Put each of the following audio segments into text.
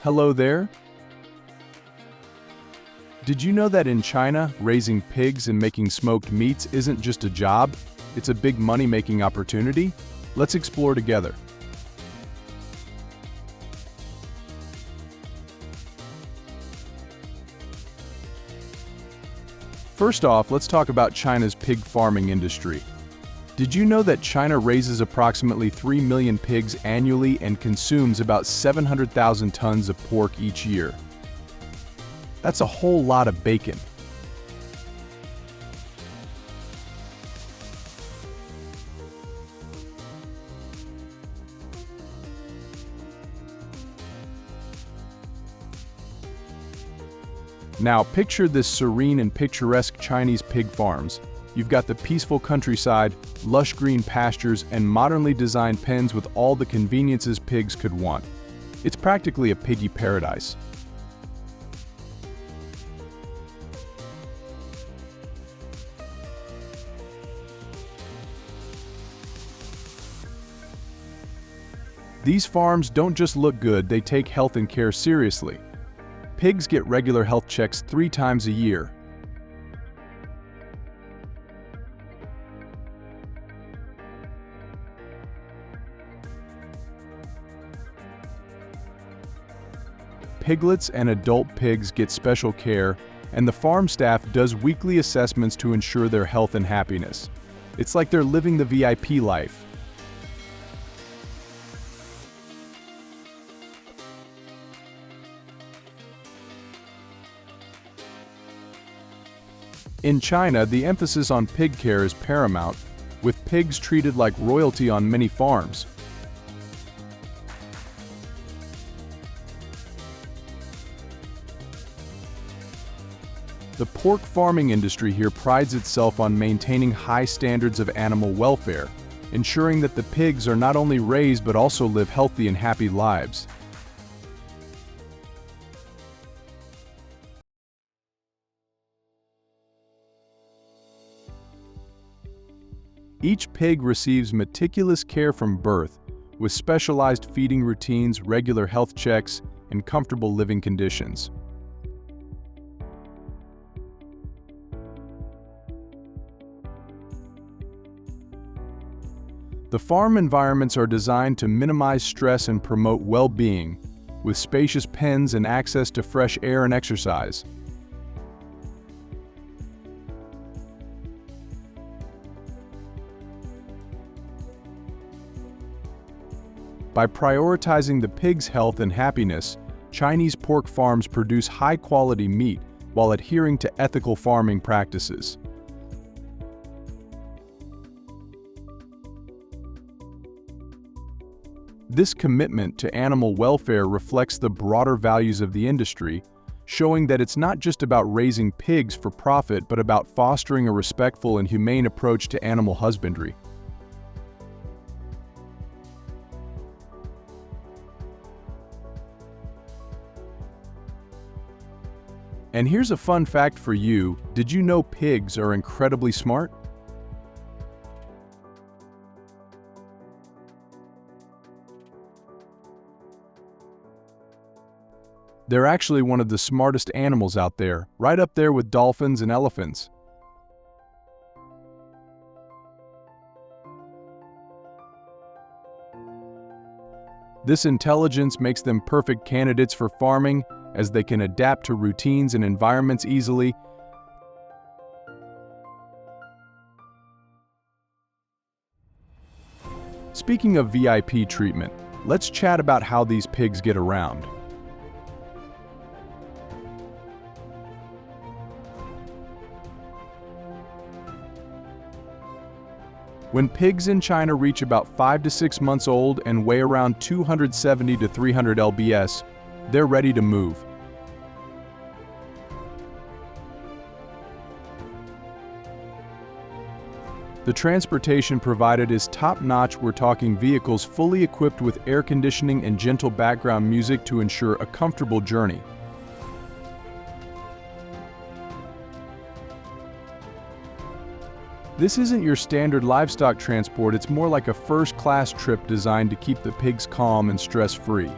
Hello there. Did you know that in China, raising pigs and making smoked meats isn't just a job, it's a big money-making opportunity? Let's explore together. First off, let's talk about China's pig farming industry. Did you know that China raises approximately 3 million pigs annually and consumes about 700,000 tons of pork each year? That's a whole lot of bacon. Now picture this serene and picturesque Chinese pig farms. You've got the peaceful countryside, lush green pastures, and modernly designed pens with all the conveniences pigs could want. It's practically a piggy paradise. These farms don't just look good, they take health and care seriously. Pigs get regular health checks 3 times a year. Piglets and adult pigs get special care, and the farm staff does weekly assessments to ensure their health and happiness. It's like they're living the VIP life. In China, the emphasis on pig care is paramount, with pigs treated like royalty on many farms. The pork farming industry here prides itself on maintaining high standards of animal welfare, ensuring that the pigs are not only raised but also live healthy and happy lives. Each pig receives meticulous care from birth, with specialized feeding routines, regular health checks, and comfortable living conditions. The farm environments are designed to minimize stress and promote well-being, with spacious pens and access to fresh air and exercise. By prioritizing the pig's health and happiness, Chinese pork farms produce high-quality meat while adhering to ethical farming practices. This commitment to animal welfare reflects the broader values of the industry, showing that it's not just about raising pigs for profit but about fostering a respectful and humane approach to animal husbandry. And here's a fun fact for you. Did you know pigs are incredibly smart? They're actually one of the smartest animals out there, right up there with dolphins and elephants. This intelligence makes them perfect candidates for farming, as they can adapt to routines and environments easily. Speaking of VIP treatment, let's chat about how these pigs get around. When pigs in China reach about 5 to 6 months old and weigh around 270 to 300 lbs, they're ready to move. The transportation provided is top-notch. We're talking vehicles fully equipped with air conditioning and gentle background music to ensure a comfortable journey. This isn't your standard livestock transport, it's more like a first-class trip designed to keep the pigs calm and stress-free.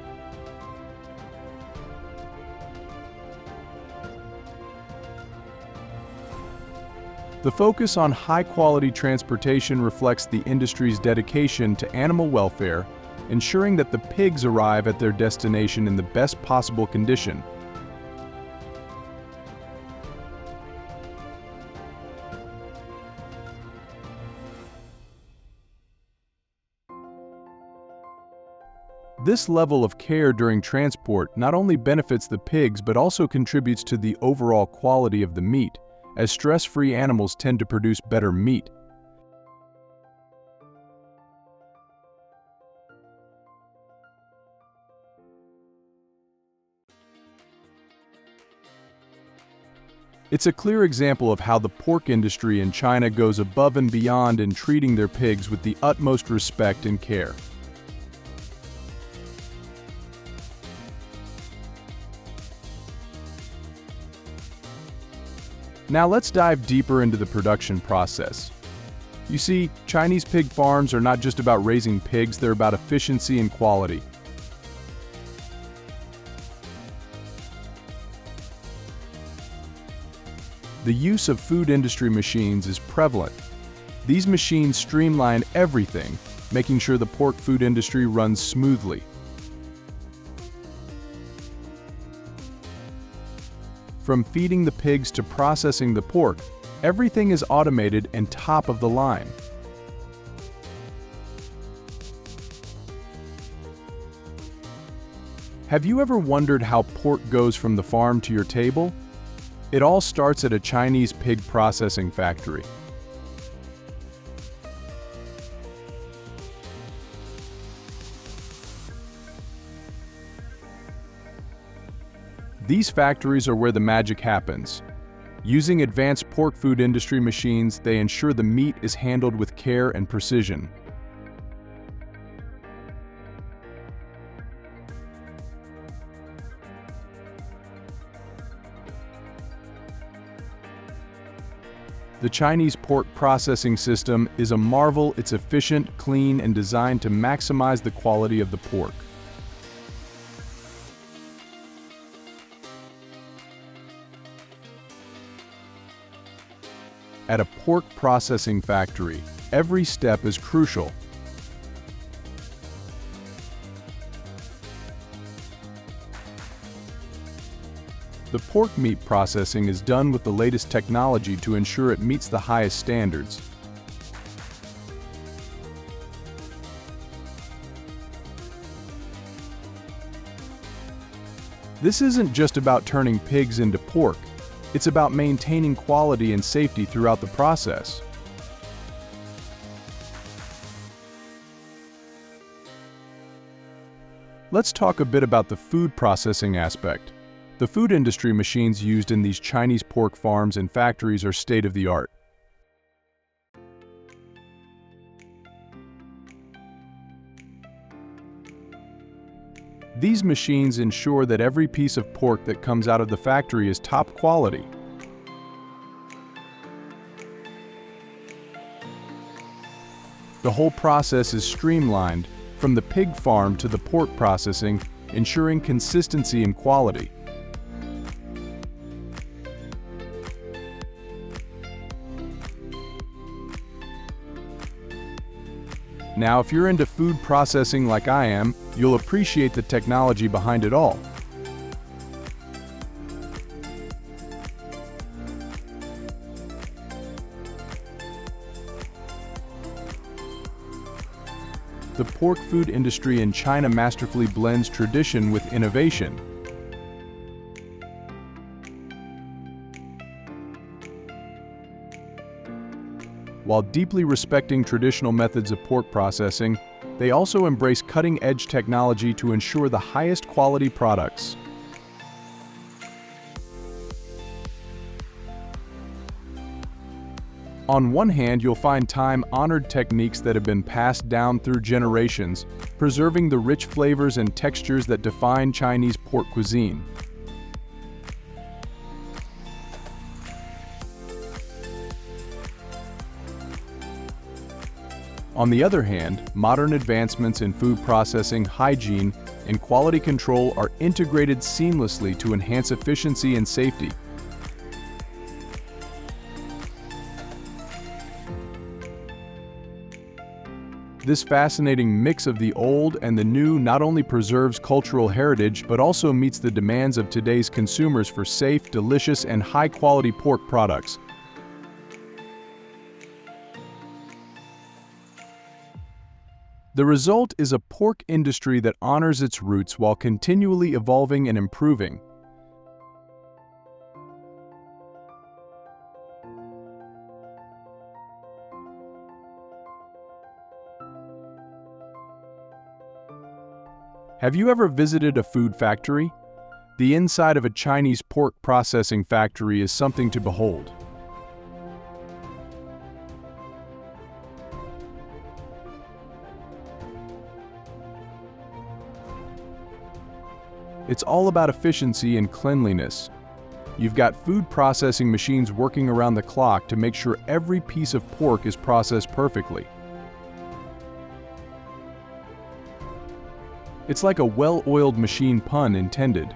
The focus on high-quality transportation reflects the industry's dedication to animal welfare, ensuring that the pigs arrive at their destination in the best possible condition. This level of care during transport not only benefits the pigs but also contributes to the overall quality of the meat, as stress-free animals tend to produce better meat. It's a clear example of how the pork industry in China goes above and beyond in treating their pigs with the utmost respect and care. Now let's dive deeper into the production process. You see, Chinese pig farms are not just about raising pigs, they're about efficiency and quality. The use of food industry machines is prevalent. These machines streamline everything, making sure the pork food industry runs smoothly. From feeding the pigs to processing the pork, everything is automated and top of the line. Have you ever wondered how pork goes from the farm to your table? It all starts at a Chinese pig processing factory. These factories are where the magic happens. Using advanced pork food industry machines, they ensure the meat is handled with care and precision. The Chinese pork processing system is a marvel. It's efficient, clean, and designed to maximize the quality of the pork. At a pork processing factory, every step is crucial. The pork meat processing is done with the latest technology to ensure it meets the highest standards. This isn't just about turning pigs into pork. It's about maintaining quality and safety throughout the process. Let's talk a bit about the food processing aspect. The food industry machines used in these Chinese pork farms and factories are state-of-the-art. These machines ensure that every piece of pork that comes out of the factory is top quality. The whole process is streamlined, from the pig farm to the pork processing, ensuring consistency and quality. Now, if you're into food processing like I am, you'll appreciate the technology behind it all. The pork food industry in China masterfully blends tradition with innovation. While deeply respecting traditional methods of pork processing, they also embrace cutting-edge technology to ensure the highest quality products. On one hand, you'll find time-honored techniques that have been passed down through generations, preserving the rich flavors and textures that define Chinese pork cuisine. On the other hand, modern advancements in food processing, hygiene, and quality control are integrated seamlessly to enhance efficiency and safety. This fascinating mix of the old and the new not only preserves cultural heritage but also meets the demands of today's consumers for safe, delicious, and high-quality pork products. The result is a pork industry that honors its roots while continually evolving and improving. Have you ever visited a food factory? The inside of a Chinese pork processing factory is something to behold. It's all about efficiency and cleanliness. You've got food processing machines working around the clock to make sure every piece of pork is processed perfectly. It's like a well-oiled machine, pun intended.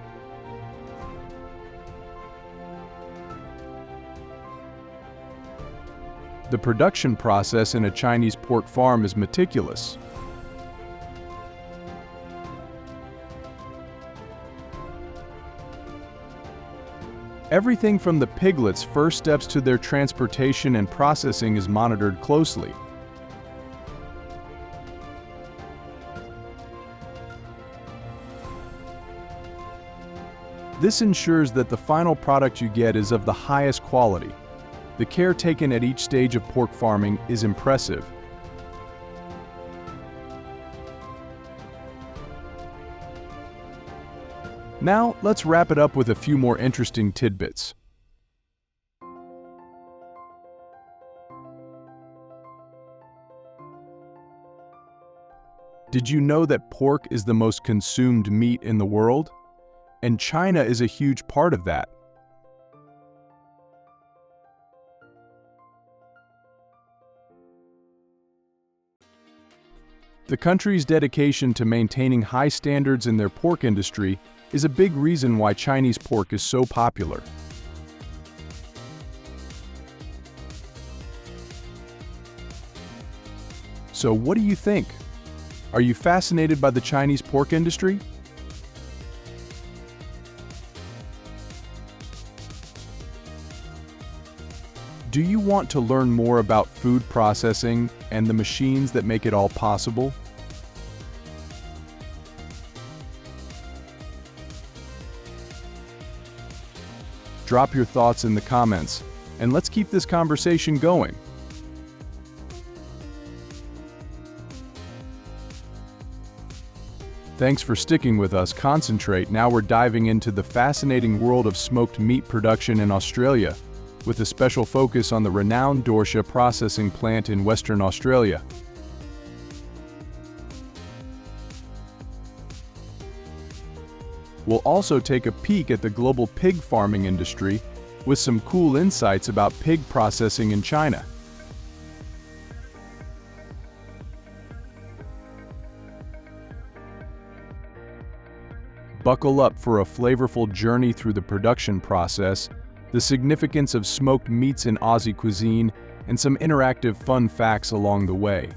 The production process in a Chinese pork farm is meticulous. Everything from the piglets' first steps to their transportation and processing is monitored closely. This ensures that the final product you get is of the highest quality. The care taken at each stage of pork farming is impressive. Now, let's wrap it up with a few more interesting tidbits. Did you know that pork is the most consumed meat in the world? And China is a huge part of that. The country's dedication to maintaining high standards in their pork industry is a big reason why Chinese pork is so popular. So what do you think? Are you fascinated by the Chinese pork industry? Do you want to learn more about food processing and the machines that make it all possible? Drop your thoughts in the comments, and let's keep this conversation going. Thanks for sticking with us. Concentrate. Now we're diving into the fascinating world of smoked meat production in Australia, with a special focus on the renowned Dorsha processing plant in Western Australia. We'll also take a peek at the global pig farming industry with some cool insights about pig processing in China. Buckle up for a flavorful journey through the production process, the significance of smoked meats in Aussie cuisine, and some interactive fun facts along the way.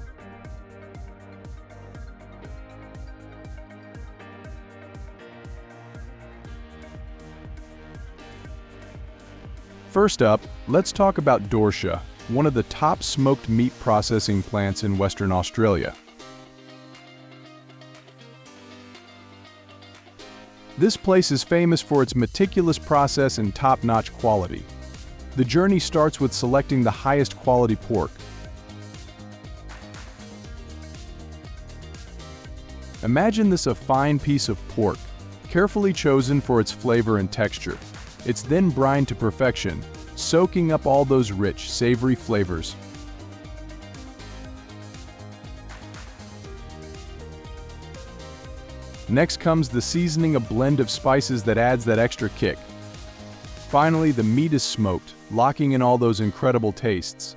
First up, let's talk about Dorsha, one of the top smoked meat processing plants in Western Australia. This place is famous for its meticulous process and top-notch quality. The journey starts with selecting the highest quality pork. Imagine this: a fine piece of pork, carefully chosen for its flavor and texture. It's then brined to perfection, soaking up all those rich, savory flavors. Next comes the seasoning, a blend of spices that adds that extra kick. Finally, the meat is smoked, locking in all those incredible tastes.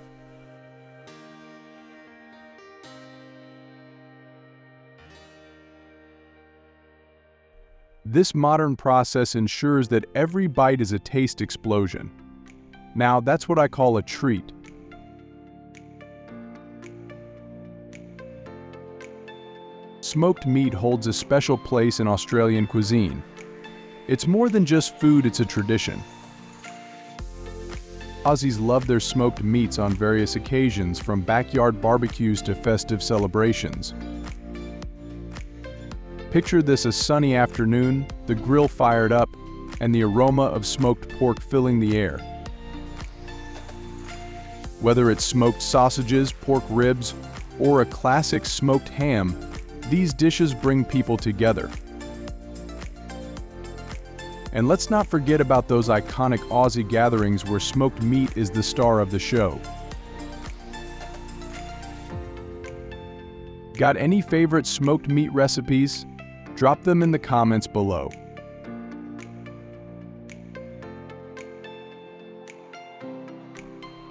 This modern process ensures that every bite is a taste explosion. Now, that's what I call a treat. smoked meat holds a special place in Australian cuisine. It's more than just food, it's a tradition. Aussies love their smoked meats on various occasions, from backyard barbecues to festive celebrations. Picture this: a sunny afternoon, the grill fired up, and the aroma of smoked pork filling the air. Whether it's smoked sausages, pork ribs, or a classic smoked ham, these dishes bring people together. And let's not forget about those iconic Aussie gatherings where smoked meat is the star of the show. Got any favorite smoked meat recipes? Drop them in the comments below.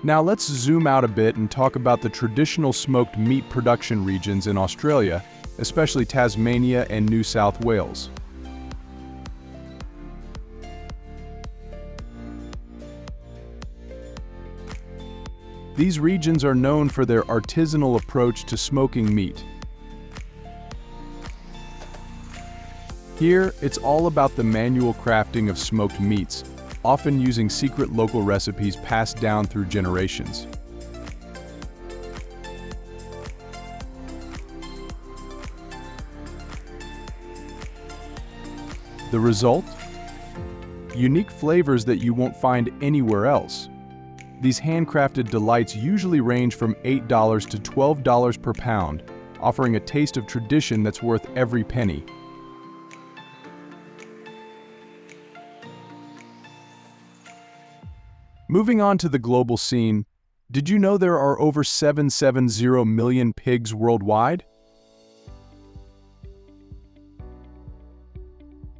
Now let's zoom out a bit and talk about the traditional smoked meat production regions in Australia, especially Tasmania and New South Wales. These regions are known for their artisanal approach to smoking meat. Here, it's all about the manual crafting of smoked meats, often using secret local recipes passed down through generations. The result? Unique flavors that you won't find anywhere else. These handcrafted delights usually range from $8 to $12 per pound, offering a taste of tradition that's worth every penny. Moving on to the global scene, did you know there are over 770 million pigs worldwide?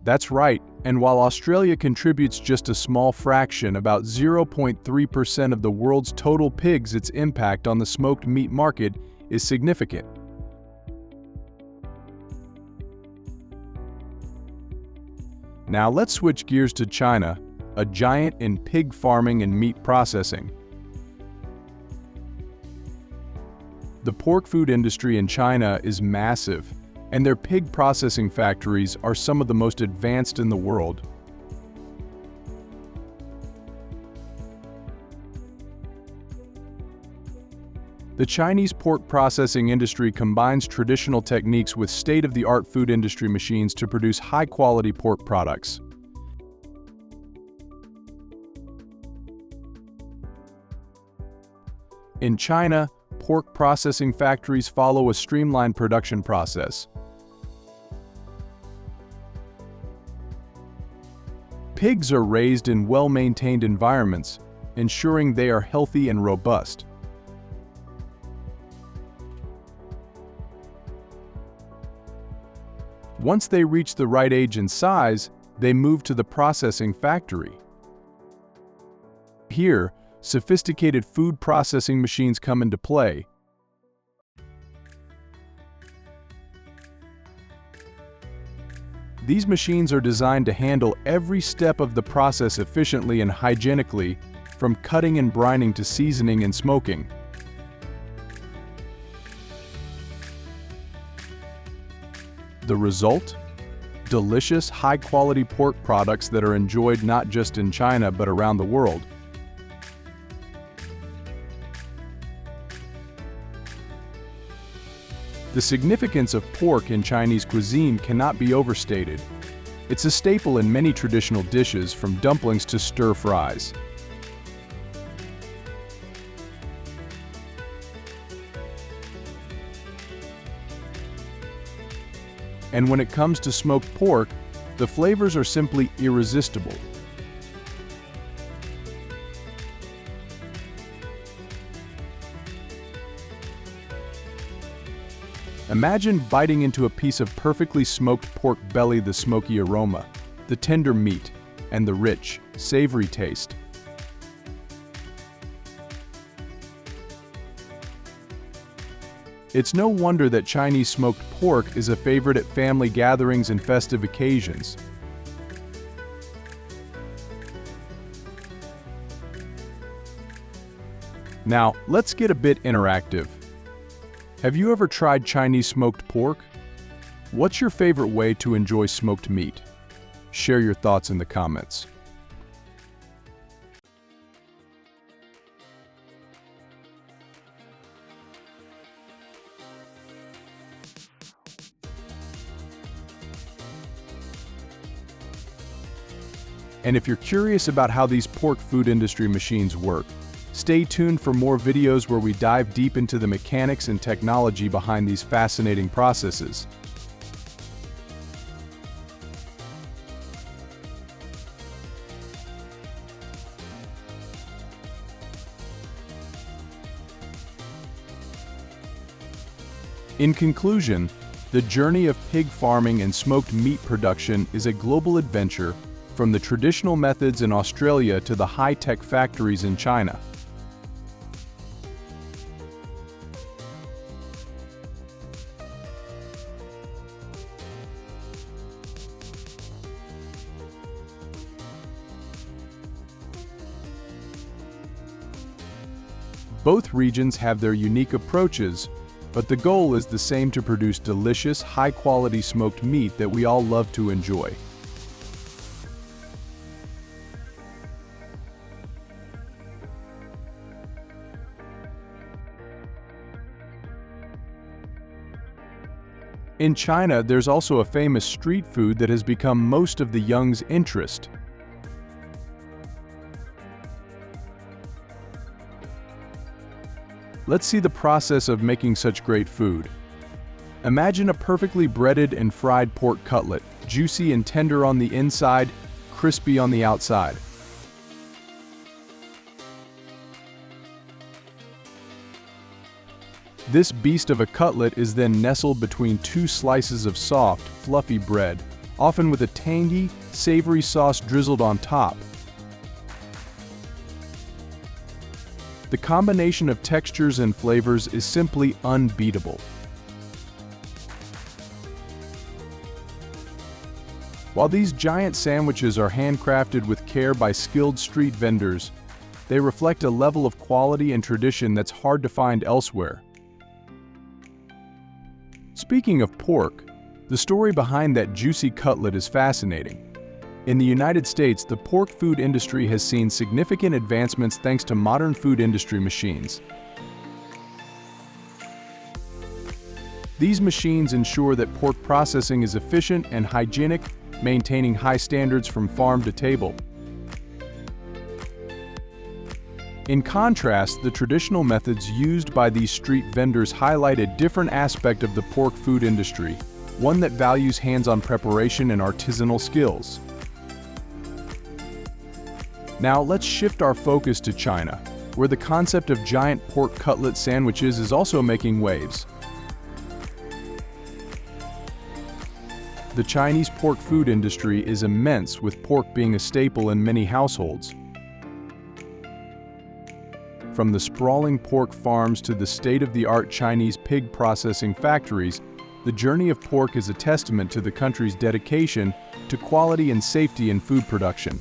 That's right, and while Australia contributes just a small fraction, about 0.3% of the world's total pigs, its impact on the smoked meat market is significant. Now let's switch gears to China, a giant in pig farming and meat processing. The pork food industry in China is massive, and their pig processing factories are some of the most advanced in the world. The Chinese pork processing industry combines traditional techniques with state-of-the-art food industry machines to produce high-quality pork products. In China, pork processing factories follow a streamlined production process. Pigs are raised in well-maintained environments, ensuring they are healthy and robust. Once they reach the right age and size, they move to the processing factory. Here, sophisticated food processing machines come into play. These machines are designed to handle every step of the process efficiently and hygienically, from cutting and brining to seasoning and smoking. The result? Delicious, high-quality pork products that are enjoyed not just in China but around the world. The significance of pork in Chinese cuisine cannot be overstated. It's a staple in many traditional dishes, from dumplings to stir-fries. And when it comes to smoked pork, the flavors are simply irresistible. Imagine biting into a piece of perfectly smoked pork belly, the smoky aroma, the tender meat, and the rich, savory taste. It's no wonder that Chinese smoked pork is a favorite at family gatherings and festive occasions. Now, let's get a bit interactive. Have you ever tried Chinese smoked pork? What's your favorite way to enjoy smoked meat? Share your thoughts in the comments. And if you're curious about how these pork food industry machines work, stay tuned for more videos where we dive deep into the mechanics and technology behind these fascinating processes. In conclusion, the journey of pig farming and smoked meat production is a global adventure, from the traditional methods in Australia to the high-tech factories in China. Both regions have their unique approaches, but the goal is the same: to produce delicious, high-quality smoked meat that we all love to enjoy. In China, there's also a famous street food that has become most of the young's interest. Let's see the process of making such great food. Imagine a perfectly breaded and fried pork cutlet, juicy and tender on the inside, crispy on the outside. This beast of a cutlet is then nestled between two slices of soft, fluffy bread, often with a tangy, savory sauce drizzled on top. The combination of textures and flavors is simply unbeatable. While these giant sandwiches are handcrafted with care by skilled street vendors, they reflect a level of quality and tradition that's hard to find elsewhere. Speaking of pork, the story behind that juicy cutlet is fascinating. In the United States, the pork food industry has seen significant advancements thanks to modern food industry machines. These machines ensure that pork processing is efficient and hygienic, maintaining high standards from farm to table. In contrast, the traditional methods used by these street vendors highlight a different aspect of the pork food industry, one that values hands-on preparation and artisanal skills. Now let's shift our focus to China, where the concept of giant pork cutlet sandwiches is also making waves. The Chinese pork food industry is immense, with pork being a staple in many households. From the sprawling pork farms to the state-of-the-art Chinese pig processing factories, the journey of pork is a testament to the country's dedication to quality and safety in food production.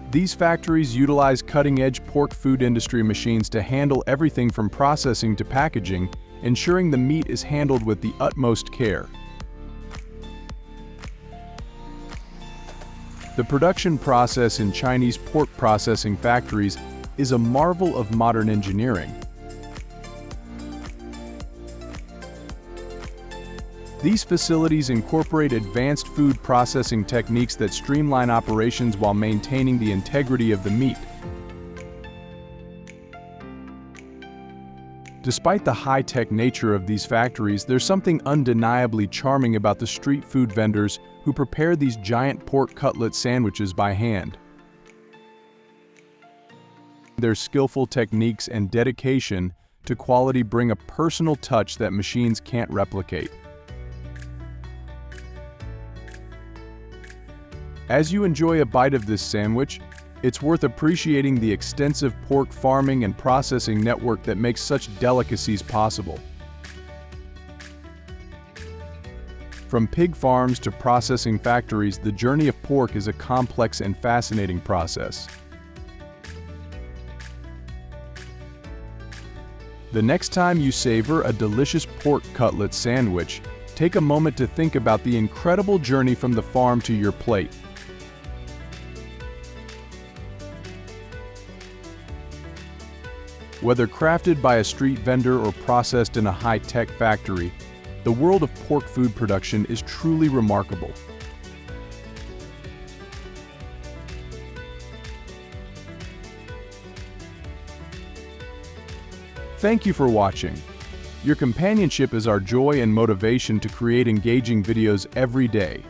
These factories utilize cutting-edge pork food industry machines to handle everything from processing to packaging, ensuring the meat is handled with the utmost care. The production process in Chinese pork processing factories is a marvel of modern engineering. These facilities incorporate advanced food processing techniques that streamline operations while maintaining the integrity of the meat. Despite the high-tech nature of these factories, there's something undeniably charming about the street food vendors who prepare these giant pork cutlet sandwiches by hand. Their skillful techniques and dedication to quality bring a personal touch that machines can't replicate. As you enjoy a bite of this sandwich, it's worth appreciating the extensive pork farming and processing network that makes such delicacies possible. From pig farms to processing factories, the journey of pork is a complex and fascinating process. The next time you savor a delicious pork cutlet sandwich, take a moment to think about the incredible journey from the farm to your plate. Whether crafted by a street vendor or processed in a high-tech factory, the world of pork food production is truly remarkable. Thank you for watching. Your companionship is our joy and motivation to create engaging videos every day.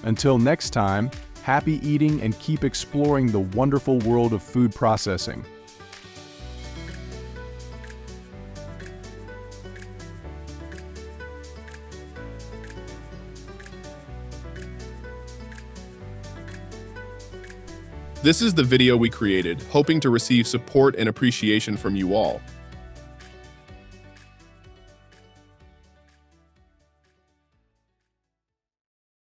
Until next time, happy eating and keep exploring the wonderful world of food processing. This is the video we created, hoping to receive support and appreciation from you all.